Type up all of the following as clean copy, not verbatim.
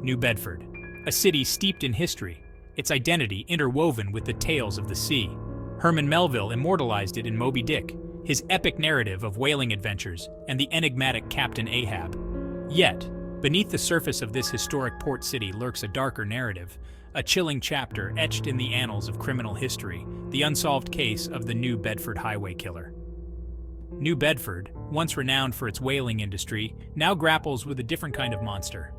New Bedford, a city steeped in history, its identity interwoven with the tales of the sea. Herman Melville immortalized it in Moby Dick, his epic narrative of whaling adventures and the enigmatic Captain Ahab. Yet, beneath the surface of this historic port city lurks a darker narrative, a chilling chapter etched in the annals of criminal history, the unsolved case of the New Bedford Highway Killer. New Bedford, once renowned for its whaling industry, now grapples with a different kind of monster.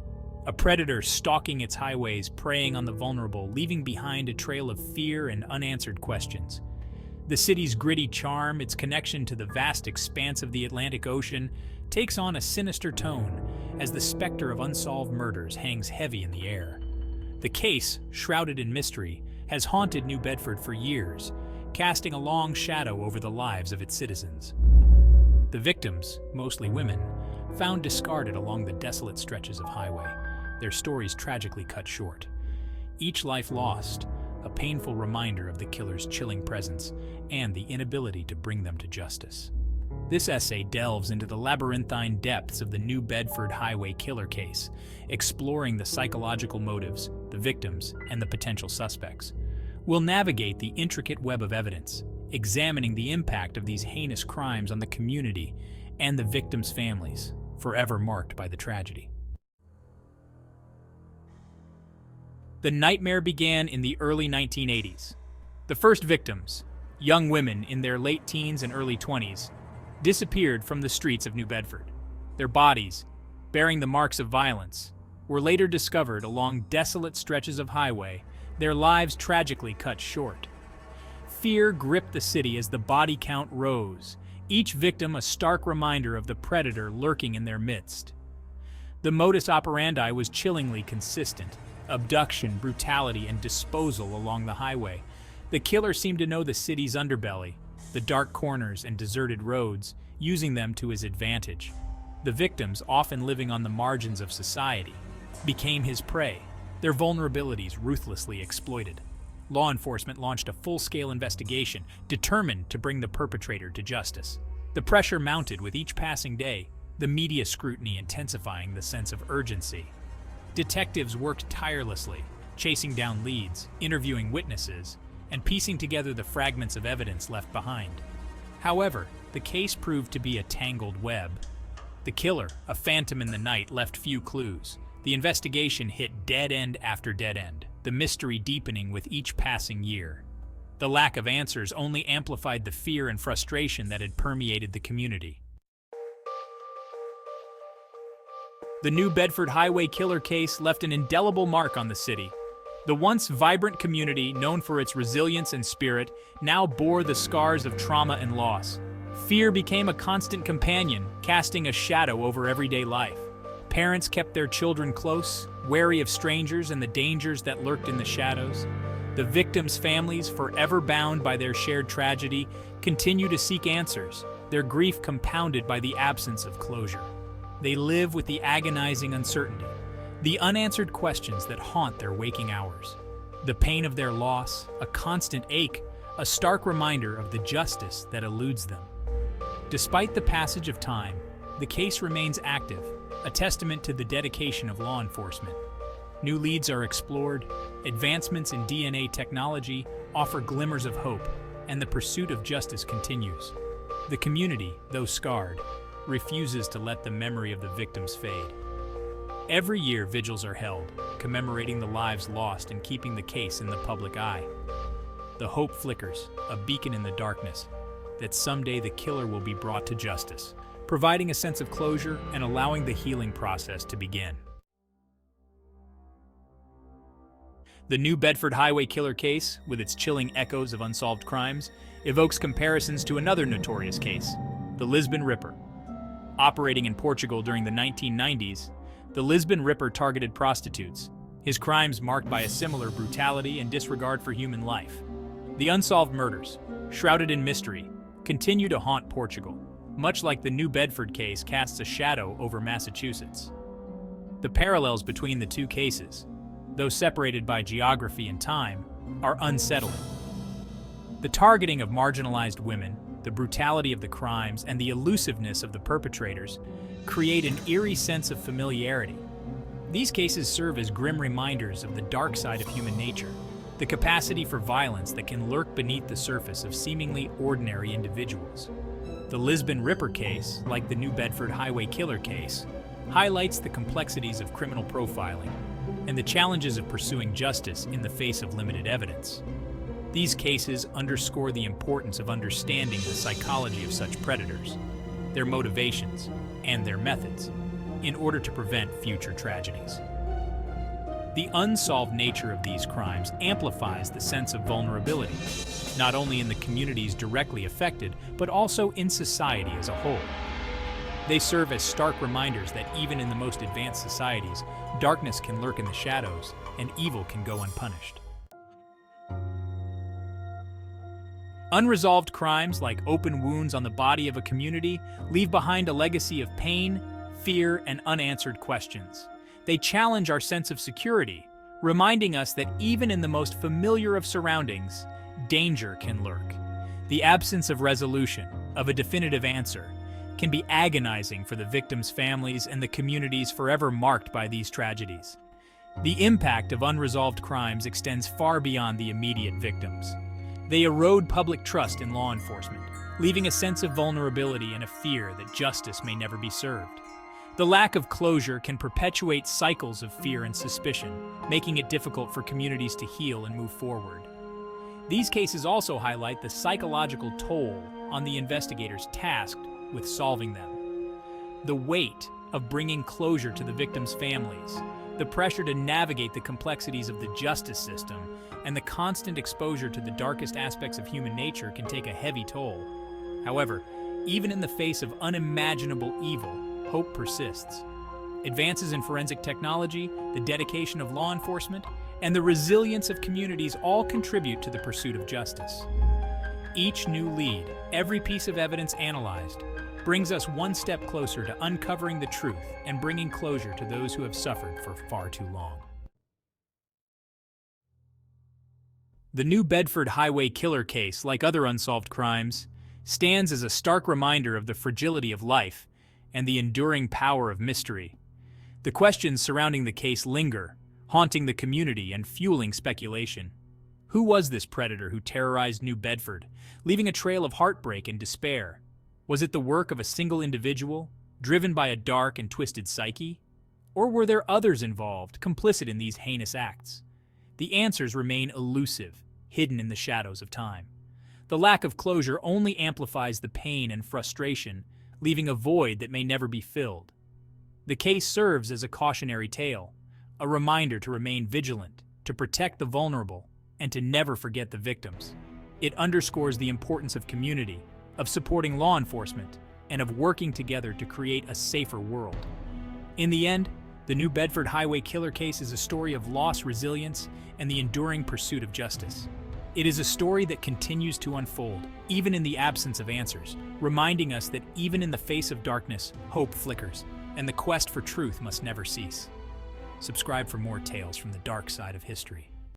A predator stalking its highways, preying on the vulnerable, leaving behind a trail of fear and unanswered questions. The city's gritty charm, its connection to the vast expanse of the Atlantic Ocean, takes on a sinister tone as the specter of unsolved murders hangs heavy in the air. The case, shrouded in mystery, has haunted New Bedford for years, casting a long shadow over the lives of its citizens. The victims, mostly women, found discarded along the desolate stretches of highway, their stories tragically cut short. Each life lost, a painful reminder of the killer's chilling presence and the inability to bring them to justice. This essay delves into the labyrinthine depths of the New Bedford Highway Killer case, exploring the psychological motives, the victims, and the potential suspects. We'll navigate the intricate web of evidence, examining the impact of these heinous crimes on the community and the victims' families, forever marked by the tragedy. The nightmare began in the early 1980s. The first victims, young women in their late teens and early 20s, disappeared from the streets of New Bedford. Their bodies, bearing the marks of violence, were later discovered along desolate stretches of highway, their lives tragically cut short. Fear gripped the city as the body count rose, each victim a stark reminder of the predator lurking in their midst. The modus operandi was chillingly consistent: abduction, brutality, and disposal along the highway. The killer seemed to know the city's underbelly, the dark corners and deserted roads, using them to his advantage. The victims, often living on the margins of society, became his prey, their vulnerabilities ruthlessly exploited. Law enforcement launched a full-scale investigation, determined to bring the perpetrator to justice. The pressure mounted with each passing day, the media scrutiny intensifying the sense of urgency. Detectives worked tirelessly, chasing down leads, interviewing witnesses, and piecing together the fragments of evidence left behind. However, the case proved to be a tangled web. The killer, a phantom in the night, left few clues. The investigation hit dead end after dead end, the mystery deepening with each passing year. The lack of answers only amplified the fear and frustration that had permeated the community. The New Bedford Highway Killer case left an indelible mark on the city. The once vibrant community, known for its resilience and spirit, now bore the scars of trauma and loss. Fear became a constant companion, casting a shadow over everyday life. Parents kept their children close, wary of strangers and the dangers that lurked in the shadows. The victims' families, forever bound by their shared tragedy, continue to seek answers, their grief compounded by the absence of closure. They live with the agonizing uncertainty, the unanswered questions that haunt their waking hours. The pain of their loss, a constant ache, a stark reminder of the justice that eludes them. Despite the passage of time, the case remains active, a testament to the dedication of law enforcement. New leads are explored, advancements in DNA technology offer glimmers of hope, and the pursuit of justice continues. The community, though scarred, refuses to let the memory of the victims fade. Every year, vigils are held, commemorating the lives lost and keeping the case in the public eye. The hope flickers, a beacon in the darkness, that someday the killer will be brought to justice, providing a sense of closure and allowing the healing process to begin. The New Bedford Highway Killer case, with its chilling echoes of unsolved crimes, evokes comparisons to another notorious case, the Lisbon Ripper. Operating in Portugal during the 1990s, the Lisbon Ripper targeted prostitutes, his crimes marked by a similar brutality and disregard for human life. The unsolved murders, shrouded in mystery, continue to haunt Portugal, much like the New Bedford case casts a shadow over Massachusetts. The parallels between the two cases, though separated by geography and time, are unsettling. The targeting of marginalized women, the brutality of the crimes, and the elusiveness of the perpetrators create an eerie sense of familiarity. These cases serve as grim reminders of the dark side of human nature, the capacity for violence that can lurk beneath the surface of seemingly ordinary individuals. The Lisbon Ripper case, like the New Bedford Highway Killer case, highlights the complexities of criminal profiling and the challenges of pursuing justice in the face of limited evidence. These cases underscore the importance of understanding the psychology of such predators, their motivations, and their methods, in order to prevent future tragedies. The unsolved nature of these crimes amplifies the sense of vulnerability, not only in the communities directly affected, but also in society as a whole. They serve as stark reminders that even in the most advanced societies, darkness can lurk in the shadows and evil can go unpunished. Unresolved crimes, like open wounds on the body of a community, leave behind a legacy of pain, fear, and unanswered questions. They challenge our sense of security, reminding us that even in the most familiar of surroundings, danger can lurk. The absence of resolution, of a definitive answer, can be agonizing for the victims' families and the communities forever marked by these tragedies. The impact of unresolved crimes extends far beyond the immediate victims. They erode public trust in law enforcement, leaving a sense of vulnerability and a fear that justice may never be served. The lack of closure can perpetuate cycles of fear and suspicion, making it difficult for communities to heal and move forward. These cases also highlight the psychological toll on the investigators tasked with solving them. The weight of bringing closure to the victims' families, the pressure to navigate the complexities of the justice system, and the constant exposure to the darkest aspects of human nature can take a heavy toll. However, even in the face of unimaginable evil, hope persists. Advances in forensic technology, the dedication of law enforcement, and the resilience of communities all contribute to the pursuit of justice. Each new lead, every piece of evidence analyzed, brings us one step closer to uncovering the truth and bringing closure to those who have suffered for far too long. The New Bedford Highway Killer case, like other unsolved crimes, stands as a stark reminder of the fragility of life and the enduring power of mystery. The questions surrounding the case linger, haunting the community and fueling speculation. Who was this predator who terrorized New Bedford, leaving a trail of heartbreak and despair? Was it the work of a single individual, driven by a dark and twisted psyche? Or were there others involved, complicit in these heinous acts? The answers remain elusive, hidden in the shadows of time. The lack of closure only amplifies the pain and frustration, leaving a void that may never be filled. The case serves as a cautionary tale, a reminder to remain vigilant, to protect the vulnerable, and to never forget the victims. It underscores the importance of community, of supporting law enforcement, and of working together to create a safer world. In the end, the New Bedford Highway Killer case is a story of lost resilience and the enduring pursuit of justice. It is a story that continues to unfold, even in the absence of answers, reminding us that even in the face of darkness, hope flickers, and the quest for truth must never cease. Subscribe for more tales from the dark side of history.